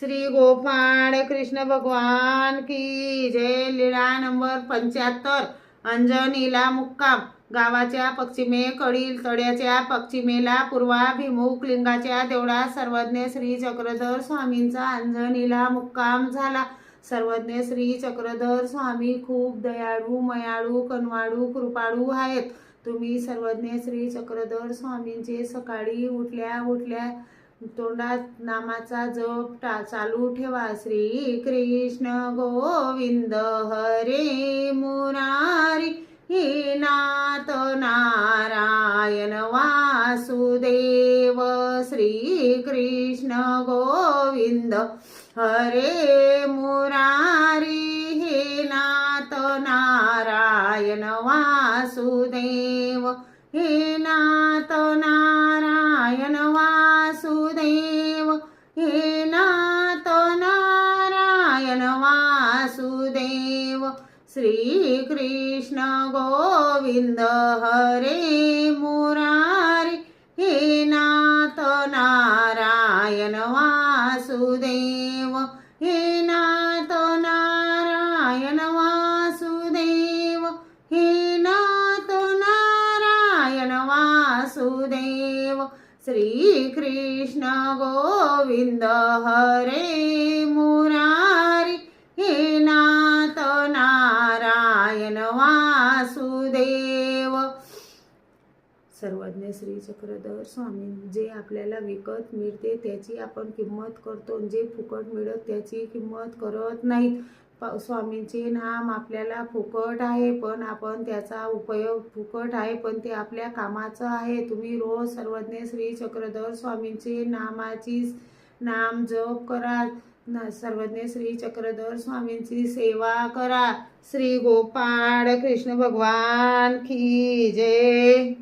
श्री गोपाळ कृष्ण भगवान की जय। लीळा नंबर 75। अंजनीला मुक्काम। गावाच्या पश्चिमेकडील तळ्याच्या पश्चिमेला पूर्वाभिमुख लिंगाच्या देवळात सर्वज्ञ श्री चक्रधर स्वामींचा अंजनीला मुक्काम झाला। सर्वज्ञ श्री चक्रधर स्वामी खूप दयाळू, मयाळू, कनवाळू, कृपाळू आहेत। तुम्ही सर्वज्ञ श्री चक्रधर स्वामींचे सकाळी उठल्या उठल्या तोंडात नामाचा जप चालू ठेवा। श्री कृष्ण गोविंद हरे मुरारी हे नाथ नारायण वासुदेव। श्री कृष्ण गोविंद हरे मुरारी हे नाथ नारायण वासुदेव। हे नाथ नारायण वासुदेव। हे नाथ नारायण वासुदेव। श्री कृष्ण गोविंद हरे मुरारी हे नाथ नारायण वासुदेव। हे नाथ नारायण वासुदेव। हे नाथ नारायण वासुदेव। श्री कृष्ण गोविंद हरे मुरारी हे नाथ नारायण वासुदेव। सर्वज्ञ श्री चक्रधर स्वामी जे आपल्याला विकत मिळते त्याची आपण किंमत करतो, जे फुकट मिळत त्याची किंमत करत नाहीत। स्वामींचे नाम आपल्याला फुकट आहे, पण आपण त्याचा उपयोग फुकट आहे पण ते आपल्या कामाचं आहे। तुम्ही रोज सर्वज्ञ श्री चक्रधर स्वामींचे नाम जप करा, सर्वज्ञ श्री चक्रधर स्वामींची सेवा करा। श्री गोपाळ कृष्ण भगवान की जय।